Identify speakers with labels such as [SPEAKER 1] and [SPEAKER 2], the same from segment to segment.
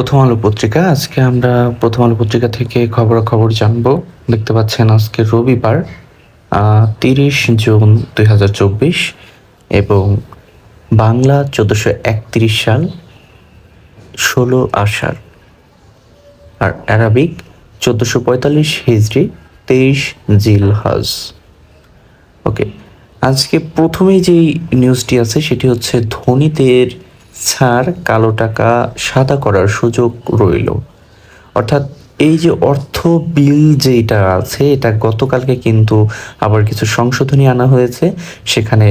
[SPEAKER 1] প্রথম আলো পত্রিকা। আজকে আমরা প্রথম আলো পত্রিকা থেকে খবরাখবর জানবো। দেখতে পাচ্ছেন আজকে রবিবার ৩০ জুন ২০২৪ এবং বাংলা ১৪৩১ সাল ১৬ আষাঢ়, আর অ্যারাবিক ১৪৪৫ হিজরি ২৩ জিলহজ। ওকে, আজকে প্রথমেই যেই নিউজটি আছে সেটি হচ্ছে ধনীদের ছাড় কালো টাকা সাদা করার সুযোগ রইল। অর্থাৎ এই যে অর্থ বিল যেটা আছে, এটা গতকালকে কিন্তু আবার কিছু সংশোধনী আনা হয়েছে। সেখানে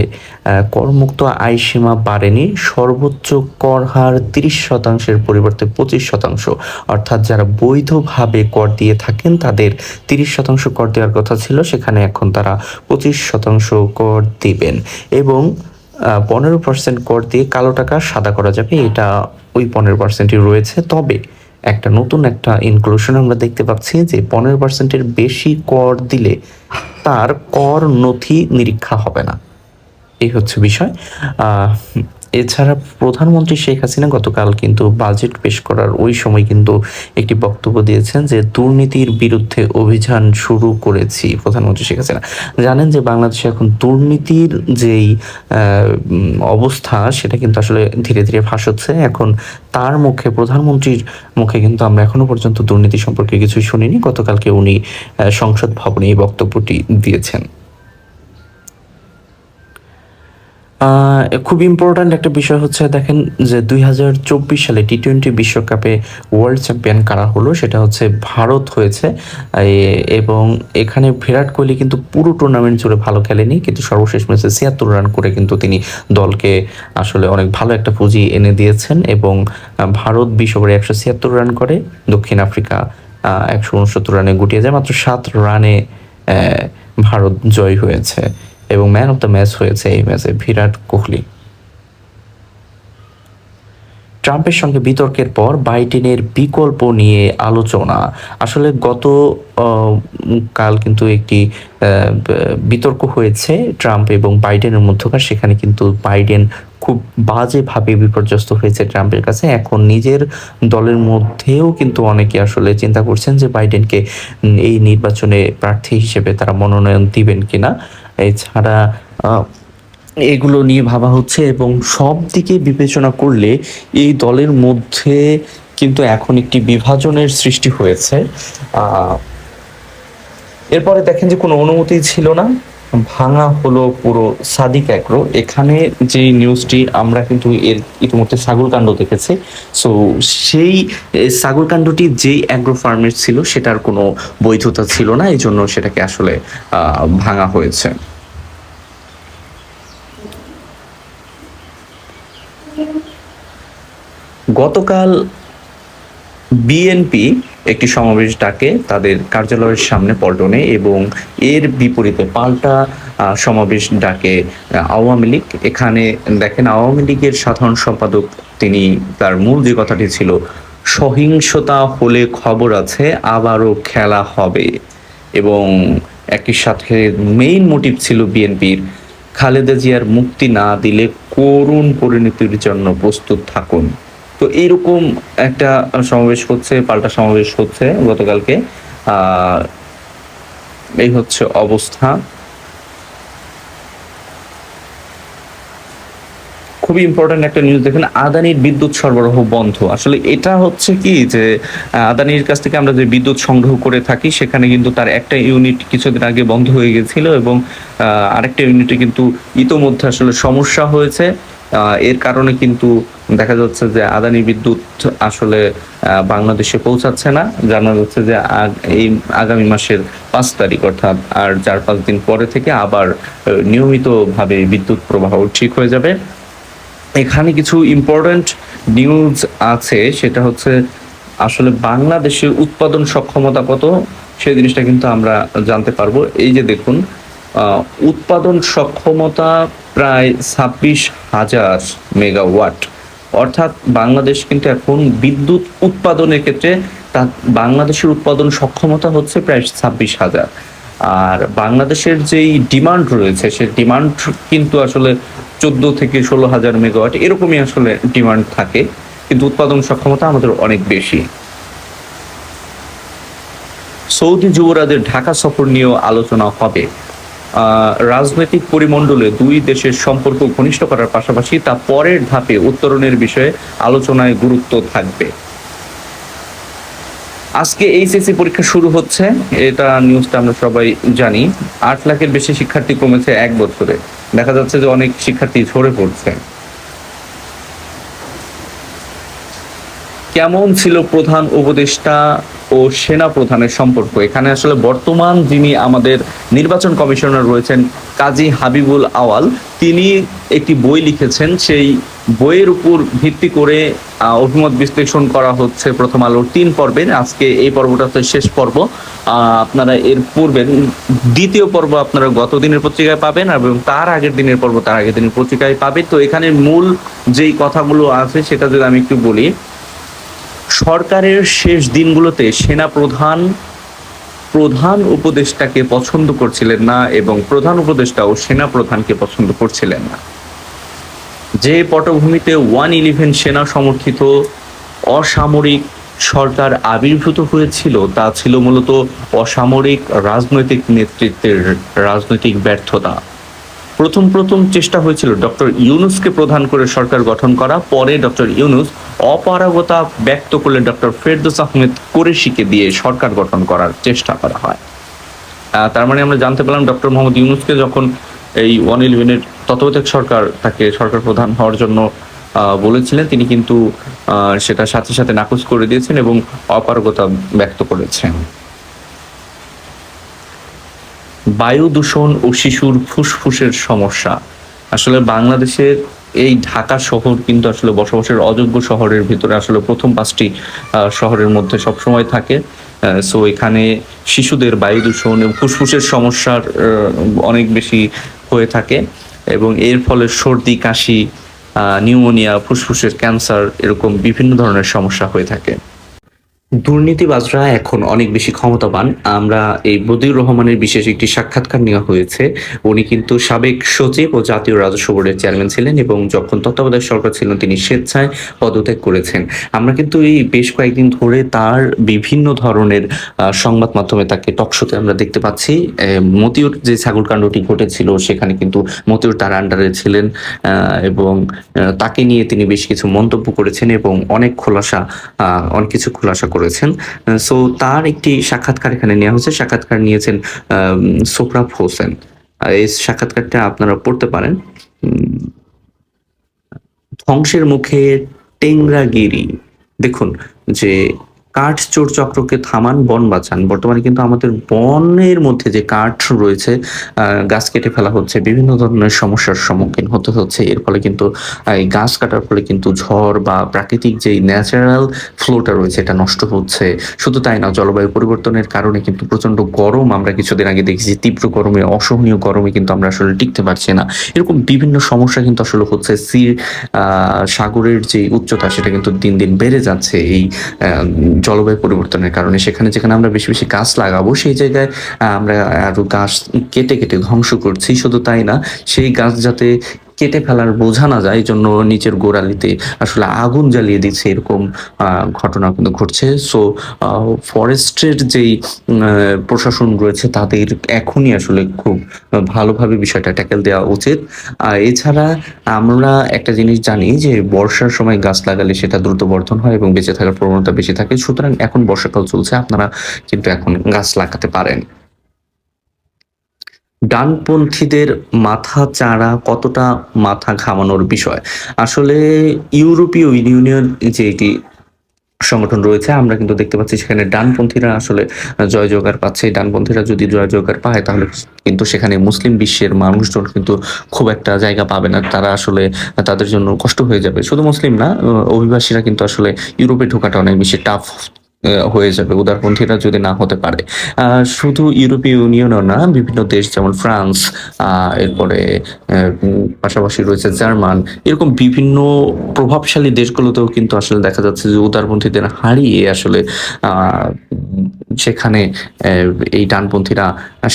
[SPEAKER 1] করমুক্ত আয়সীমা বাড়েনি, সর্বোচ্চ কর হার ৩০% পরিবর্তে ২৫%। অর্থাৎ যারা বৈধভাবে কর দিয়ে থাকেন তাদের ৩০% কর দেওয়ার কথা ছিল, সেখানে এখন তারা ২৫% কর দিবেন এবং ১৫% কর দিয়ে কালো টাকা সাদা করা যাবে। এটা ওই ১৫%ই রয়েছে। তবে নতুন একটা ইনক্লুশন আমরা দেখতে পাচ্ছি যে ১৫%-এর বেশি কর দিলে তার কর নথি নিরীক্ষা হবে না। এই হচ্ছে বিষয়। এছাড়া প্রধানমন্ত্রী শেখ হাসিনা গতকাল কিন্তু বাজেট পেশ করার ওই সময় কিন্তু একটি বক্তব্য দিয়েছেন যে দুর্নীতির বিরুদ্ধে অভিযান শুরু করেছি। প্রধানমন্ত্রী শেখ হাসিনা জানেন যে বাংলাদেশে এখন দুর্নীতির যেই অবস্থা সেটা কিন্তু আসলে ধীরে ধীরে ফাঁস হচ্ছে। এখন তার মুখে, প্রধানমন্ত্রীর মুখে কিন্তু আমরা এখনো পর্যন্ত দুর্নীতি সম্পর্কে কিছুই শুনিনি। গতকালকে উনি সংসদ ভবনে এই বক্তব্যটি দিয়েছেন। খুব ইম্পর্ট্যান্ট একটা বিষয় হচ্ছে, দেখেন যে ২০২৪ সালে টি-20 বিশ্বকাপে ওয়ার্ল্ড চ্যাম্পিয়ন কারা হলো, সেটা হচ্ছে ভারত হয়েছে। এবং এখানে বিরাট কোহলি কিন্তু পুরো টুর্নামেন্ট জুড়ে ভালো খেলেনি, কিন্তু সর্বশেষ ম্যাচে ৭৬ রান করে কিন্তু তিনি দলকে আসলে অনেক ভালো একটা পুঁজি এনে দিয়েছেন। এবং ভারত ২০ ওভারে ১৭৬ রান করে, দক্ষিণ আফ্রিকা ১৬৯ রানে গুটিয়ে যায়। মাত্র ৭ রানে ভারত জয় হয়েছে এবং ম্যান অফ দ্য ম্যাচ হয়েছে এই ম্যাচে বিরাট কোহলি। ট্রাম্পের সঙ্গে বিতর্কের পর বাইডেনের বিকল্প নিয়ে আলোচনা। আসলে গত কাল কিন্তু একটি বিতর্ক হয়েছে ট্রাম্প এবং বাইডেনের মধ্যকার। সেখানে কিন্তু বাইডেন খুব বাজেভাবে বিপর্যস্ত হয়েছে ট্রাম্পের কাছে। এখন নিজের দলের মধ্যেও কিন্তু অনেকে আসলে চিন্তা করছেন যে বাইডেনকে এই নির্বাচনে প্রার্থী হিসেবে তারা মনোনয়ন দিবেন কিনা। এছাড়া এগুলো নিয়ে ভাবা হচ্ছে এবং সব দিকে বিবেচনা করলে এই দলের মধ্যে কিন্তু এখন একটি বিভাজনের সৃষ্টি হয়েছে। এরপরে দেখেন যে কোনো অনুমতি ছিল না, ভাঙা হলো পুরো সাদিক অ্যাগ্রো। এখানে যে নিউজটি আমরা কিন্তু এর ইতিমধ্যে ছাগলকাণ্ড দেখেছি। সো সেই ছাগলকাণ্ডটি যেই অ্যাগ্রো ফার্মের ছিল সেটার কোনো বৈধতা ছিল না, এই জন্য সেটাকে আসলে ভাঙা হয়েছে। গতকাল বিএনপি একটি সমাবেশ ডাকে তাদের কার্যালয়ের সামনে পল্টনে, এবং এর বিপরীতে পাল্টা সমাবেশ ডাকে আওয়ামী লীগ। এখানে দেখেন আওয়ামী লীগের সাধারণ সম্পাদক তিনি, তার মূল যে কথাটি ছিল, সহিংসতা হলে খবর আছে, আবারও খেলা হবে। এবং একই সাথে মেইন মোটিভ ছিল বিএনপির, খালেদা জিয়ার মুক্তি না দিলে করুণ পরিণতির জন্য প্রস্তুত থাকুন। তো এইরকম একটা সমাবেশ হচ্ছে, পাল্টা সমাবেশ হচ্ছে গতকালকে। এই হচ্ছে অবস্থা। খুবই ইম্পর্টেন্ট একটা নিউজ দেখেন, আদানির বিদ্যুৎ সরবরাহ বন্ধ। আসলে এটা হচ্ছে কি যে আদানির কাছ থেকে আমরা যে বিদ্যুৎ সংগ্রহ করে থাকি সেখানে কিন্তু তার একটা ইউনিট কিছুদিন আগে বন্ধ হয়ে গেছিল, এবং আরেকটা ইউনিটে কিন্তু ইতোমধ্যে আসলে সমস্যা হয়েছে। এর কারণে কিন্তু দেখা যাচ্ছে যে আদানি বিদ্যুৎ আসলে বাংলাদেশে পৌঁছাচ্ছে না। জানা যাচ্ছে যে এই আগামী মাসের ৫ তারিখ, অর্থাৎ আর ৪-৫ দিন পরে থেকে আবার নিয়মিতভাবে বিদ্যুৎ প্রবাহ ঠিক হয়ে যাবে। এখানে কিছু ইম্পর্টেন্ট নিউজ আছে, সেটা হচ্ছে আসলে বাংলাদেশের উৎপাদন সক্ষমতা কত সেই জিনিসটা কিন্তু আমরা জানতে পারবো। এই যে দেখুন, উৎপাদন সক্ষমতা প্রায় ২৬,০০০ মেগাওয়াট। অর্থাৎ বাংলাদেশ কিন্তু এখন বিদ্যুৎ উৎপাদনের ক্ষেত্রে বাংলাদেশের উৎপাদন সক্ষমতা হচ্ছে প্রায় ২৬,০০০। আর বাংলাদেশের যেই ডিমান্ড রয়েছে সে ডিমান্ড কিন্তু আসলে ১৪ থেকে ১৬,০০০ মেগাওয়াট এরকমই আসলে ডিমান্ড থাকে। কিন্তু উৎপাদন সক্ষমতা আমাদের অনেক বেশি। সৌদি যুবরাজের ঢাকা সফর নিয়েও আলোচনা হবে। রাজনৈতিক পরিমণ্ডলে দুই দেশের সম্পর্ক ঘনিষ্ঠ করার পাশাপাশি তা পরের ধাপে উত্তরণের বিষয়ে আলোচনায় গুরুত্ব থাকবে। আজকে এইচএসসি পরীক্ষা শুরু হচ্ছে, এটা নিউজটা আমরা সবাই জানি। 8 লাখের বেশি শিক্ষার্থী কমেছে 1 বছরে। দেখা যাচ্ছে যে অনেক শিক্ষার্থী ঝরে পড়ছে। কেমন ছিল প্রধান উপদেষ্টা ও সেনা প্রধানের সম্পর্ক? এখানে আসলে বর্তমান যিনি আমাদের নির্বাচন কমিশনার রয়েছেন কাজী হাবিবুল আওয়াল, তিনি একটি বই লিখেছেন। সেই বইয়ের উপর ভিত্তি করে অভিমত বিশ্লেষণ করা হচ্ছে প্রথম আলোর 3 পর্বের। আজকে এই পর্বটা হচ্ছে শেষ পর্ব। আপনারা এর পূর্বে দ্বিতীয় পর্ব আপনারা গত দিনের পত্রিকায় পাবেন, এবং তার আগের দিনের পর্ব তার আগের দিনের পত্রিকায় পাবেন। তো এখানে মূল যেই কথাগুলো আছে সেটা যদি আমি একটু বলি। সরকারের শেষ দিনগুলোতে সেনা প্রধান উপদেষ্টাকে পছন্দ করছিলেন না, এবং প্রধান উপদেষ্টাও সেনা প্রধানকে পছন্দ করছিলেন না। যে পটভূমিতে 111 সেনা সমর্থিত অসামরিক সরকার আবির্ভূত হয়েছিল তা ছিল মূলত অসামরিক রাজনৈতিক নেতৃত্বের রাজনৈতিক ব্যর্থতা। প্রথম চেষ্টা হয়েছিল ডক্টর ইউনূসকে প্রধান করে সরকার গঠন করা। পরে ডক্টর ইউনূস অপারগতা ব্যক্ত করলে ডক্টর ফেরদৌস আহমেদ কুরেশিকে দিয়ে সরকার গঠন করার চেষ্টা করা হয়। তার মানে আমরা জানতে পারলাম ডক্টর মোহাম্মদ ইউনূসকে যখন এই 111-এর তত্ত্বাবধায়ক সরকার তাকে সরকার প্রধান হওয়ার জন্য বলেছিলেন, তিনি কিন্তু সেটা সাথে সাথে নাকচ করে দিয়েছেন এবং অপারগতা ব্যক্ত করেছেন। বায়ু দূষণ ও শিশুর ফুসফুসের সমস্যা। আসলে বাংলাদেশের এই ঢাকা শহর কিন্তু আসলে বসবাসের অযোগ্য শহরের ভিতরে আসলে প্রথম 5টি শহরের মধ্যে সবসময় থাকে। সো এখানে শিশুদের বায়ু দূষণ এবং ফুসফুসের সমস্যার অনেক বেশি হয়ে থাকে, এবং এর ফলে সর্দি, কাশি, নিউমোনিয়া, ফুসফুসের ক্যান্সার এরকম বিভিন্ন ধরনের সমস্যা হয়ে থাকে। দুর্নীতিবাজরা এখন অনেক বেশি ক্ষমতাবান। আমরা এই বদিউর রহমানের বিশেষ একটি সাক্ষাৎকার নেওয়া হয়েছে। উনি কিন্তু সাবেক সচিব ও জাতীয় রাজস্ব বোর্ডের চেয়ারম্যান ছিলেন, এবং যখন তত্ত্বাবধায়ক সরকার ছিল তিনি স্বেচ্ছায় পদত্যাগ করেছেন। আমরা কিন্তু এই বেশ কয়েকদিন ধরে তার বিভিন্ন ধরনের সংবাদ মাধ্যমে তাকে টকশোতে আমরা দেখতে পাচ্ছি। মতিউর যে ছাগলকাণ্ডটি ঘটেছিল সেখানে কিন্তু মতিউর তার আন্ডারে ছিলেন, এবং তাকে নিয়ে তিনি বেশ কিছু মন্তব্য করেছেন এবং অনেক কিছু খোলাসা করেছেন। সো তার একটি সাক্ষাৎকার এখানে নেওয়া হয়েছে। সাক্ষাৎকার নিয়েছেন সোহরাব হোসেন। এই সাক্ষাৎকারটা আপনারা পড়তে পারেন। ধ্বংসের মুখে টেংরাগিরি। দেখুন যে কাঠ চোর চক্রকে থামান, বন বাঁচান। বর্তমানে কিন্তু আমাদের বনের মধ্যে যে কাঠ রয়েছে, গাছ কেটে ফেলা হচ্ছে, বিভিন্ন ধরনের সমস্যার সম্মুখীন হতে হচ্ছে। এর ফলে কিন্তু এই গাছ কাটার ফলে কিন্তু ঝড় বা প্রাকৃতিক যেই ন্যাচারাল ফ্লোটা রয়েছে এটা নষ্ট হচ্ছে। শুধু তাই না, জলবায়ু পরিবর্তনের কারণে কিন্তু প্রচন্ড গরম, আমরা কিছুদিন আগে দেখেছি তীব্র গরমে, অসহনীয় গরমে কিন্তু আমরা আসলে টিকতে পারছি না। এরকম বিভিন্ন সমস্যা কিন্তু আসলে হচ্ছে। সাগরের যে উচ্চতা সেটা কিন্তু দিন দিন বেড়ে যাচ্ছে এই জলবায়ু পরিবর্তনের কারণে। যেখানে আমরা বেশি বেশি গাছ লাগাবো সেই জায়গায় আমরা আরো গাছ কেটে কেটে ধ্বংস করছি। শুধু তাই না, সেই গাছ যাতে কেটে ফেলার বোঝা না যায়, এই জন্য নিচের গোড়ালিতে আসলে আগুন জ্বালিয়ে দিচ্ছে, এরকম ঘটনা কিন্তু ঘটছে। সো ফরেস্টের যেই প্রশাসন রয়েছে তাদের এখনই আসলে খুব ভালোভাবে বিষয়টা ট্যাকেল দেওয়া উচিত। এছাড়া আমরা একটা জিনিস জানি যে বর্ষার সময় গাছ লাগালে সেটা দ্রুত বর্ধন হয় এবং বেঁচে থাকার প্রবণতা বেশি থাকে। সুতরাং এখন বর্ষাকাল চলছে, আপনারা কিন্তু এখন গাছ লাগাতে পারেন। ডানপন্থীদের মাথা চাড়া কতটা মাথা ঘামানোর বিষয়। আসলে ইউরোপীয় ইউনিয়ন যে এটি সংগঠন রয়েছে, আমরা কিন্তু দেখতে পাচ্ছি সেখানে ডানপন্থীরা আসলে জয় জয়কার পাচ্ছে। ডানপন্থীরা যদি জয় জয়কার পায় তাহলে কিন্তু সেখানে মুসলিম বিশ্বের মানুষজন কিন্তু খুব একটা জায়গা পাবে না। তারা আসলে তাদের জন্য কষ্ট হয়ে যাবে। শুধু মুসলিম না, অভিবাসীরা কিন্তু আসলে ইউরোপে ঢোকাটা অনেক বেশি টাফ হয়ে যাবে উদারপন্থীরা যদি না হতে পারে। শুধু ইউরোপীয় ইউনিয়নও না, বিভিন্ন দেশ যেমন ফ্রান্স, এরপরে পাশাপাশি রয়েছে জার্মান, এরকম বিভিন্ন প্রভাবশালী দেশগুলোতেও কিন্তু আসলে দেখা যাচ্ছে যে উদারপন্থীদের হারিয়ে আসলে আ সেখানে এই ডানপন্থীরা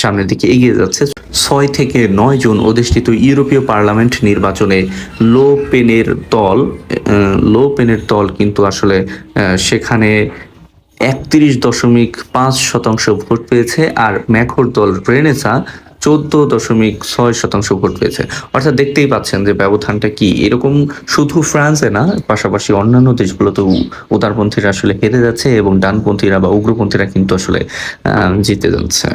[SPEAKER 1] সামনের দিকে এগিয়ে যাচ্ছে। ৬ থেকে ৯ জুন অনুষ্ঠিত ইউরোপীয় পার্লামেন্ট নির্বাচনে লো পেনের দল আ লো পেনের দল কিন্তু আসলে সেখানে ৩১.৫% ভোট পেয়েছে, আর ম্যাখর দল রেনেসা ১৪.৬% ভোট পেয়েছে। অর্থাৎ দেখতেই পাচ্ছেন যে ব্যবধানটা কি। এরকম শুধু ফ্রান্সে না, পাশাপাশি অন্যান্য দেশগুলোতেও উদারপন্থীরা আসলে হেরে যাচ্ছে এবং ডানপন্থীরা বা উগ্রপন্থীরা কিন্তু আসলে জিতে যাচ্ছে।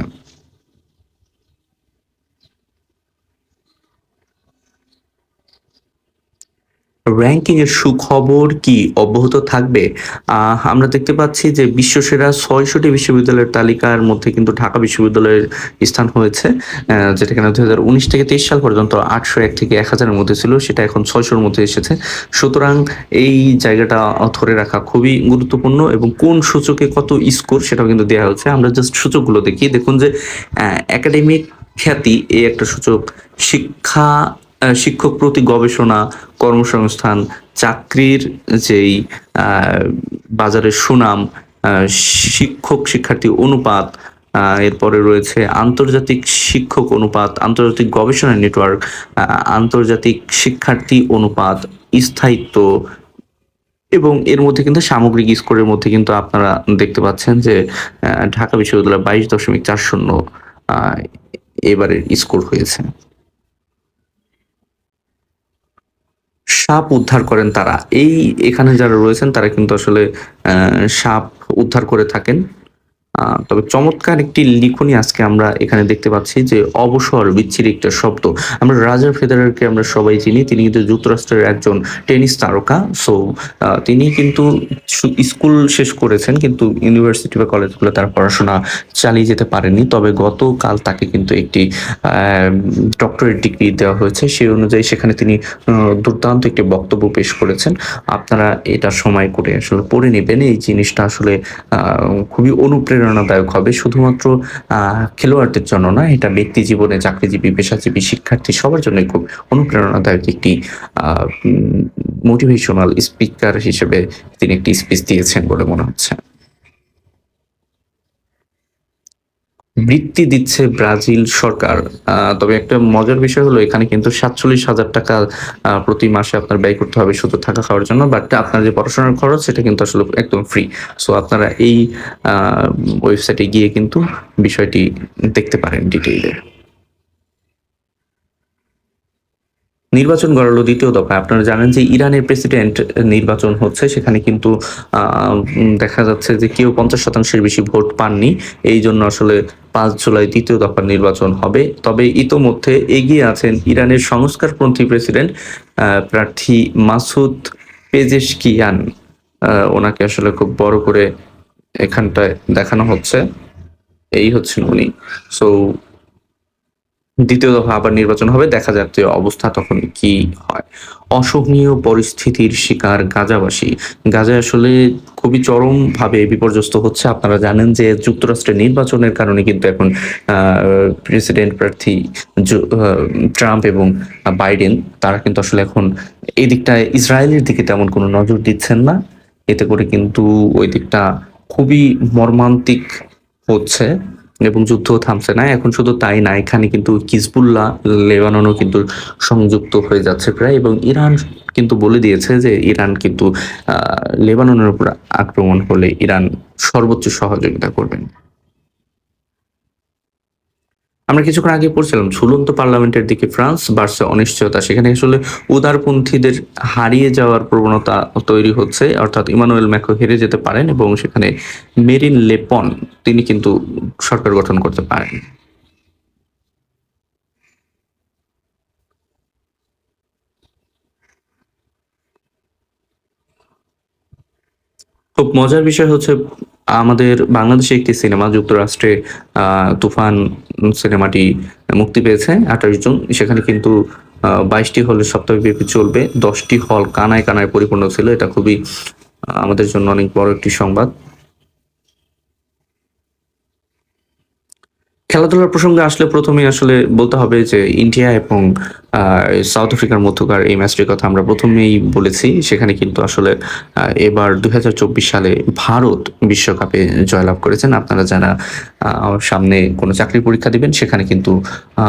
[SPEAKER 1] র‍্যাংকিং এর সুখবর কি অব্যাহত থাকবে? আমরা দেখতে পাচ্ছি যে বিশ্বসেরা ৬০০ টি বিশ্ববিদ্যালয়ের তালিকার মধ্যে কিন্তু ঢাকা বিশ্ববিদ্যালয়ের স্থান হয়েছে। যেটা কিনা ২০১৯ থেকে ২৩ সাল পর্যন্ত ৮০১ থেকে ১০০০ এর মধ্যে ছিল। সেটা এখন ৬০০ র মধ্যে এসেছে। সুতরাং এই জায়গাটা ধরে রাখা খুবই গুরুত্বপূর্ণ, এবং কোন সূচকে কত স্কোর সেটাও কিন্তু দেয়া হচ্ছে। আমরা জাস্ট সূচকগুলো দেখি। দেখুন যে একাডেমিক খ্যাতি এই একটা সূচক, শিক্ষক প্রতি গবেষণা, কর্মসংস্থান, চাকরির যেই আ বাজারের সুনাম, আ শিক্ষক-শিক্ষার্থী অনুপাত, এরপরে রয়েছে আন্তর্জাতিক শিক্ষক অনুপাত, আন্তর্জাতিক গবেষণা নেটওয়ার্ক, আ আন্তর্জাতিক শিক্ষার্থী অনুপাত, স্থায়িত্ব, এবং এর মধ্যে কিন্তু সামগ্রিক স্কোরের মধ্যে কিন্তু আপনারা দেখতে পাচ্ছেন যে ঢাকা বিশ্ববিদ্যালয় ২২.৪০ আ এবারের স্কোর হয়েছে। সাপ উদ্ধার করেন তারা। এখানে যারা রয়েছেন তারা কিন্তু আসলে সাপ উদ্ধার করে থাকেন। তবে চমৎকার একটি লিখনী আজকে আমরা এখানে দেখতে পাচ্ছি যে অবসর বিচ্ছিরি একটা শব্দ। আমরা রজার ফেদেরারকে আমরা সবাই চিনি। তিনি কিন্তু যুক্তরাষ্ট্রের একজন টেনিস তারকা। সো তিনি কিন্তু স্কুল শেষ করেছেন, কিন্তু ইউনিভার্সিটি বা কলেজগুলো তার পড়াশোনা চালিয়ে যেতে পারেননি। তবে গতকাল তাকে কিন্তু একটি ডক্টরেট ডিগ্রি দেওয়া হয়েছে। সেই অনুযায়ী সেখানে তিনি আ দুর্দান্ত একটি বক্তব্য পেশ করেছেন। আপনারা এটা সময় করে আসলে পড়ে নিবেন। এই জিনিসটা আসলে আ খুবই অনুপ্রেরণাদায়ক হবে। শুধুমাত্র আ খেলোয়াড়দের জন্য না, এটা ব্যক্তি জীবনে চাকরিজীবী, পেশাজীবী, শিক্ষার্থী সবার জন্যই খুব অনুপ্রেরণাদায়ক একটি আ উম মোটিভেশনাল স্পিকার হিসেবে তিনি একটি স্পিচ দিয়েছেন বলে মনে হচ্ছে। বৃত্তি দিচ্ছে ব্রাজিল সরকার। তবে একটা মজার বিষয় হলো এখানে কিন্তু ৳৪৭,০০০ প্রতি মাসে আপনার ব্যয় করতে হবে শুধু থাকা খাওয়ার জন্য। বাট আপনার যে পড়াশোনার খরচ সেটা কিন্তু আসলে একদম ফ্রি। সো আপনারা এই আ ওয়েবসাইটে গিয়ে কিন্তু বিষয়টি দেখতে পারেন ডিটেইলে। নির্বাচন গড়ালো ২য় দফায়। আপনারা জানেন যে ইরানের প্রেসিডেন্ট নির্বাচন হচ্ছে। সেখানে কিন্তু আ দেখা যাচ্ছে যে কেউ ৫০% এর বেশি ভোট পাননি। এইজন্য আসলে ৫ জুলাই ২য় দফার নির্বাচন হবে। তবে ইতোমধ্যে এগিয়ে আছেন ইরানের সংস্কারপন্থী প্রেসিডেন্ট প্রার্থী মাসুদ পেজেশকিয়ান। উনাকে আসলে খুব বড় করে এখানটায় দেখানো হচ্ছে। এই হচ্ছেন উনি। সো ২য় দফা আবার নির্বাচন হবে। দেখা যাক যে অবস্থা তখন কি হয়। অসহনীয় পরিস্থিতির শিকার গাজাবাসী। গাজায় আসলে খুবই চরমভাবে বিপর্যস্ত হচ্ছে। আপনারা জানেন যে যুক্তরাষ্ট্রের নির্বাচনের কারণে কিন্তু এখন আ প্রেসিডেন্ট প্রার্থী জো আ ট্রাম্প এবং বাইডেন তারা কিন্তু আসলে এখন এই দিকটায় ইসরায়েলের দিকে তেমন কোনো নজর দিচ্ছেন না। এতে করে কিন্তু ওই দিকটা খুবই মর্মান্তিক হচ্ছে, এবং যুদ্ধও থামছে না। এখন শুধু তাই না, এখানে কিন্তু হিজবুল্লাহ, লেবাননও কিন্তু সংযুক্ত হয়ে যাচ্ছে প্রায়, এবং ইরান কিন্তু বলে দিয়েছে যে ইরান কিন্তু আ লেবাননের উপর আক্রমণ হলে ইরান সর্বোচ্চ সহযোগিতা করবেন। আমরা কিছুক্ষণ আগে পড়ছিলাম ঝুলন্ত পার্লামেন্টের দিকে ফ্রান্স বাড়ছে অনিশ্চয়তা। সেখানে আসলে উদারপন্থীদের হারিয়ে যাওয়ার প্রবণতা তৈরি হচ্ছে। অর্থাৎ ইমানুয়েল ম্যাক্রো হেরে যেতে পারেন, এবং সেখানে মেরিন লে পেন তিনি কিন্তু সরকার গঠন করতে পারেন। খুব মজার বিষয় হচ্ছে আমাদের বাংলাদেশে একটি সিনেমা যুক্তরাষ্ট্রে আ 'তুফান' সিনেমাটি মুক্তি পেয়েছে ২৮ জুন। সেখানে কিন্তু ২২ টি হলে সপ্তাহব্যাপী চলবে। ১০ টি হল কানায়, কানায় পরিপূর্ণ ছিল। এটা খুবই আমাদের জন্য অনেক বড় একটি সংবাদ। খেলাধুলার প্রসঙ্গে আসলে ১ম এই আসলে বলতে হবে যে ইন্ডিয়া এবং আ সাউথ আফ্রিকার মধ্যকার এই ম্যাচটির কথা আমরা ১ম এই বলেছি। সেখানে কিন্তু আসলে এবার ২০২৪ সালে ভারত বিশ্বকাপে জয়লাভ করেছেন। আপনারা যারা সামনে কোনো চাকরির পরীক্ষা দিবেন সেখানে কিন্তু আ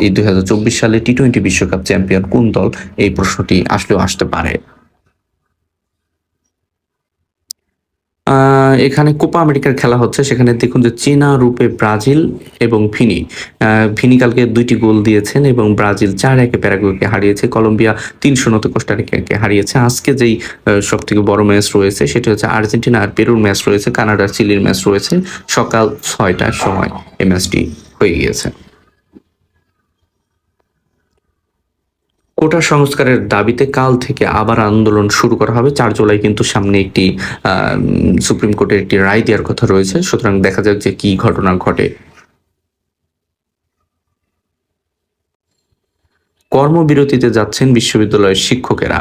[SPEAKER 1] এই ২০২৪ সালে টি-টোয়েন্টি বিশ্বকাপ চ্যাম্পিয়ন কোন দল? এই প্রশ্নটি আসলেও আসতে পারে। আ এখানে কোপা আমেরিকার খেলা হচ্ছে। সেখানে দেখুন যে চীনা রূপে ব্রাজিল এবং ফিনি। আ ফিনি কালকে ২ টি গোল দিয়েছেন এবং ব্রাজিল ৪-১ এ প্যারাগুয়েকে হারিয়েছে। কলম্বিয়া ৩-০ তে কোস্টারিকাকে হারিয়েছে। আজকে যেই সবথেকে বড় ম্যাচ রয়েছে সেটি হচ্ছে আর্জেন্টিনা আর পেরুর ম্যাচ রয়েছে। কানাডা, চিলির ম্যাচ রয়েছে। সকাল ৬ টার সময় এই ম্যাচটি হয়ে গিয়েছে। কোটা সংস্কারের দাবিতে কাল থেকে আবার আন্দোলন শুরু করা হবে। ৪ জুলাই কিন্তু সামনে একটি সুপ্রিম কোর্টের একটি রায় দেওয়ার কথা রয়েছে। সুতরাং দেখা যাক যে কি ঘটনা ঘটে। কর্মবিরতিতে যাচ্ছেন বিশ্ববিদ্যালয়ের শিক্ষকেরা।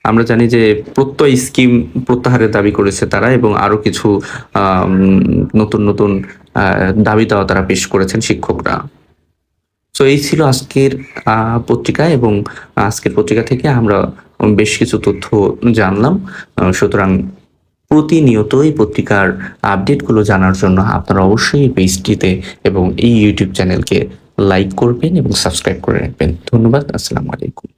[SPEAKER 1] আমরা জানি যে প্রত্যয় স্কিম প্রত্যাহারের দাবি করেছে তারা এবং আরো কিছু আম নতুন আ দাবি-দাওয়া তারা পেশ করেছেন শিক্ষকরা। সো এই ছিল আজকের আ পত্রিকা এবং আজকের পত্রিকা থেকে আমরা বেশ কিছু তথ্য জানলাম। সুতরাং প্রতিনিয়ত এই পত্রিকার আপডেটগুলো জানার জন্য আপনারা অবশ্যই এই পেজটিতে এবং এই YouTube চ্যানেলকে লাইক করবেন এবং সাবস্ক্রাইব করে রাখবেন। ধন্যবাদ। আসসালামু আলাইকুম।